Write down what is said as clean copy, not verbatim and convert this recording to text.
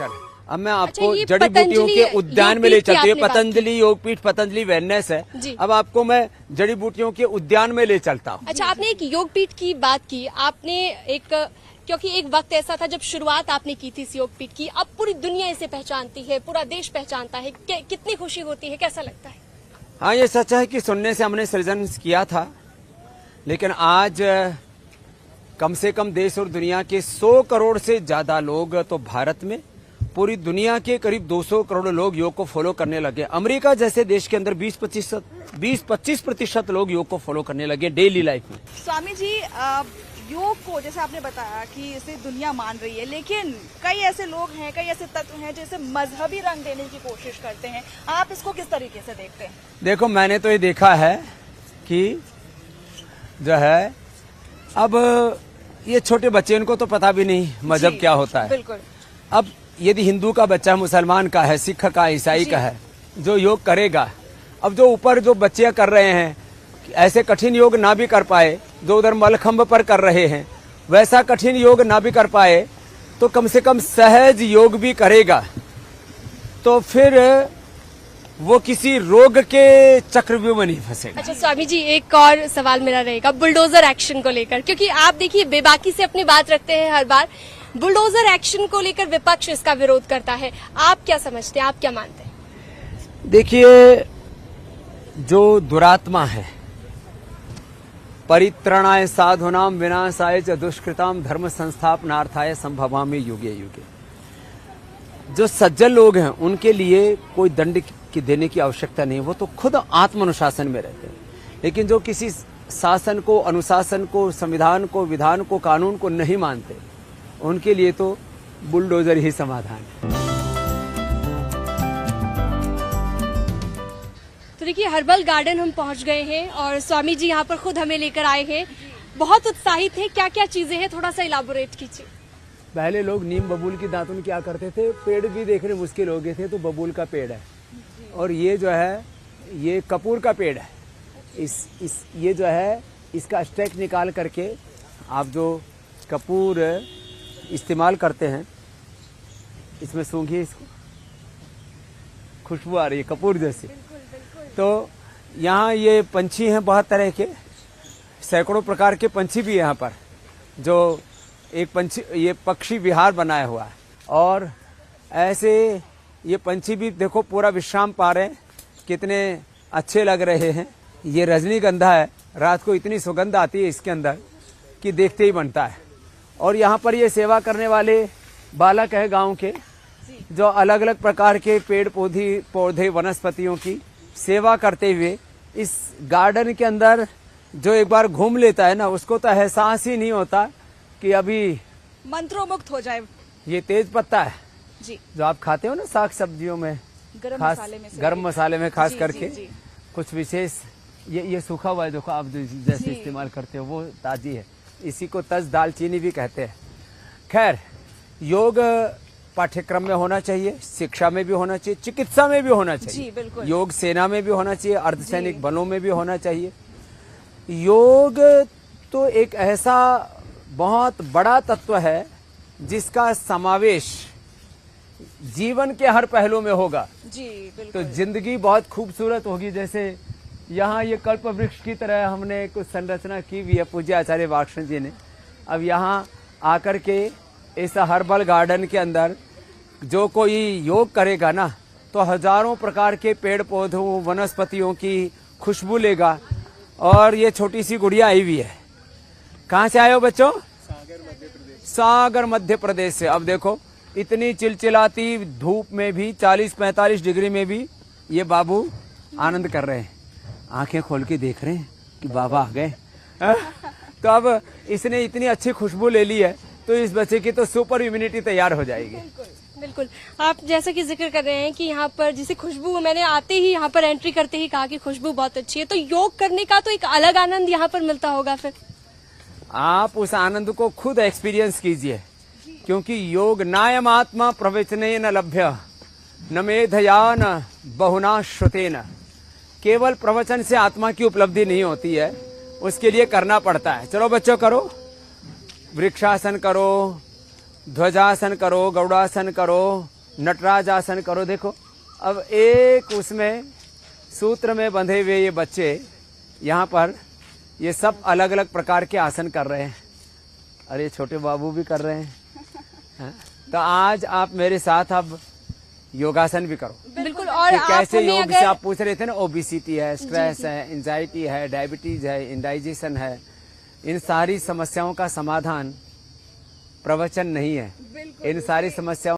Nature. अब मैं आपको ये जड़ी बूटियों के उद्यान में ले चलती हूँ। पतंजलि योगपीठ, पतंजलि वेलनेस है। अब आपको मैं जड़ी बूटियों के उद्यान में ले चलता हूँ। अच्छा, आपने एक योगपीठ की बात की, आपने क्योंकि एक वक्त ऐसा था जब शुरुआत आपने की थी इस योगपीठ की, अब पूरी दुनिया इसे पहचानती है, पूरा देश पहचानता है, कितनी खुशी होती है, कैसा लगता है? हाँ, ये सच है कि सुनने से हमने सृजन किया था, लेकिन आज कम से कम देश और दुनिया के 100 करोड़ से ज्यादा लोग, तो भारत में पूरी दुनिया के करीब 200 करोड़ लोग योग को फॉलो करने लगे। अमेरिका जैसे देश के अंदर 20-25% लोग योग को फॉलो करने लगे डेली लाइफ में। स्वामी जी, योग को जैसे आपने बताया कि इसे दुनिया मान रही है, लेकिन कई ऐसे लोग हैं, कई ऐसे तत्व हैं जो इसे मजहबी रंग देने की कोशिश करते हैं। आप इसको किस तरीके से देखते हैं? देखो, मैंने तो ये देखा है कि जो है, अब ये छोटे बच्चे, इनको तो पता भी नहीं मजहब क्या होता है। बिल्कुल। अब यदि हिंदू का बच्चा मुसलमान का है, सिख का, ईसाई का है, जो योग करेगा, अब जो ऊपर जो बच्चे कर रहे हैं, ऐसे कठिन योग ना भी कर पाए, जो उधर मलखंभ पर कर रहे हैं, वैसा कठिन योग ना भी कर पाए, तो कम से कम सहज योग भी करेगा, तो फिर वो किसी रोग के चक्रव्यूह में नहीं फंसेगा। अच्छा स्वामी जी, एक और सवाल मेरा रहेगा बुलडोजर एक्शन को लेकर, क्योंकि आप देखिए बेबाकी से अपनी बात रखते हैं हर बार। बुलडोजर एक्शन को लेकर विपक्ष इसका विरोध करता है, आप क्या समझते हैं, आप क्या मानते हैं? देखिए, जो दुरात्मा है, परित्रणाय साधूनाम विनाशाय च दुष्कृताम धर्म संस्थापनार्थाय संभवामि युगे युगे। जो सज्जन लोग हैं उनके लिए कोई दंड की देने की आवश्यकता नहीं, वो तो खुद आत्मानुशासन में रहते हैं। लेकिन जो किसी शासन को, अनुशासन को, संविधान को, विधान को, कानून को नहीं मानते, उनके लिए तो बुलडोजर ही समाधान है। तो देखिए, हर्बल गार्डन हम पहुंच गए हैं और स्वामी जी यहाँ पर खुद हमें लेकर आए हैं, बहुत उत्साहित है। क्या क्या चीजें हैं, थोड़ा सा इलाबोरेट कीजिए। पहले लोग नीम बबूल की दातुन क्या करते थे, पेड़ भी देखने मुश्किल हो गए थे, तो बबूल का पेड़ है, और ये जो है ये कपूर का पेड़ है। ये जो है, इसका स्टैक निकाल करके आप जो कपूर इस्तेमाल करते हैं, इसमें सूंघिए, इसको खुशबू आ रही है कपूर जैसी। तो यहाँ ये पंछी हैं बहुत तरह के, सैकड़ों प्रकार के पंछी भी यहाँ पर, जो एक पंछी, ये पक्षी विहार बनाया हुआ है, और ऐसे ये पंछी भी देखो पूरा विश्राम पा रहे हैं, कितने अच्छे लग रहे हैं। ये रजनीगंधा है, रात को इतनी सुगंध आती है इसके अंदर कि देखते ही बनता है। और यहाँ पर ये सेवा करने वाले बालक है गांव के, जो अलग अलग प्रकार के पेड़ पौधे वनस्पतियों की सेवा करते हुए इस गार्डन के अंदर जो एक बार घूम लेता है ना, उसको तो एहसास ही नहीं होता कि अभी मंत्रोमुक्त हो जाए। ये तेज पत्ता है जी, जो आप खाते हो ना साग सब्जियों में, गरम मसाले में खास करके जी। कुछ विशेष, ये सूखा हुआ है, देखो आप जैसे इस्तेमाल करते हो वो ताजी है, इसी को तज दालचीनी भी कहते हैं। खैर, योग पाठ्यक्रम में होना चाहिए, शिक्षा में भी होना चाहिए, चिकित्सा में भी होना चाहिए। जी, बिल्कुल। योग सेना में भी होना चाहिए, अर्धसैनिक बलों में भी होना चाहिए। योग तो एक ऐसा बहुत बड़ा तत्व है जिसका समावेश जीवन के हर पहलू में होगा। जी, बिल्कुल। तो जिंदगी बहुत खूबसूरत होगी। जैसे यहाँ ये कल्प वृक्ष की तरह हमने कुछ संरचना की हुई है पूज्य आचार्य वाक्शन जी ने। अब यहाँ आकर के इस हर्बल गार्डन के अंदर जो कोई योग करेगा ना, तो हजारों प्रकार के पेड़ पौधों, वनस्पतियों की खुशबू लेगा। और ये छोटी सी गुड़िया आई हुई है, कहाँ से आए हो बच्चों? सागर मध्य प्रदेश से। अब देखो, इतनी चिलचिलाती धूप में भी 40-45 डिग्री में भी ये बाबू आनंद कर रहे हैं, आंखें खोल के देख रहे हैं कि बाबा आ गए। तो अब इसने इतनी अच्छी खुशबू ले ली है, तो इस बच्चे की तो सुपर इम्यूनिटी तैयार हो जाएगी। बिल्कुल। आप जैसा कि जिक्र कर रहे हैं कि यहाँ पर जैसे खुशबू, मैंने आते ही यहाँ पर एंट्री करते ही कहा कि खुशबू बहुत अच्छी है, तो योग करने का तो एक अलग आनंद यहाँ पर मिलता होगा। फिर आप उस आनंद को खुद एक्सपीरियंस कीजिए, क्योंकि योग नायम आत्मा प्रवचने न लभ्य न मेधया न बहुना श्रुतेन। केवल प्रवचन से आत्मा की उपलब्धि नहीं होती है, उसके लिए करना पड़ता है। चलो बच्चों, करो, वृक्षासन करो, ध्वजासन करो, गौड़ासन करो, नटराज आसन करो। देखो अब एक उसमें सूत्र में बंधे हुए ये बच्चे यहाँ पर ये सब अलग अलग प्रकार के आसन कर रहे हैं। अरे छोटे बाबू भी कर रहे हैं। हाँ? तो आज आप मेरे साथ अब योगासन भी करो। बिल्कुल। और कि आप कैसे हमें योग से अगर आप पूछ रहे थे ना, ओबिसिटी है, स्ट्रेस है, एंजाइटी है, डायबिटीज है, इंडाइजेशन है, इन सारी समस्याओं का समाधान प्रवचन नहीं है। इन सारी समस्याओं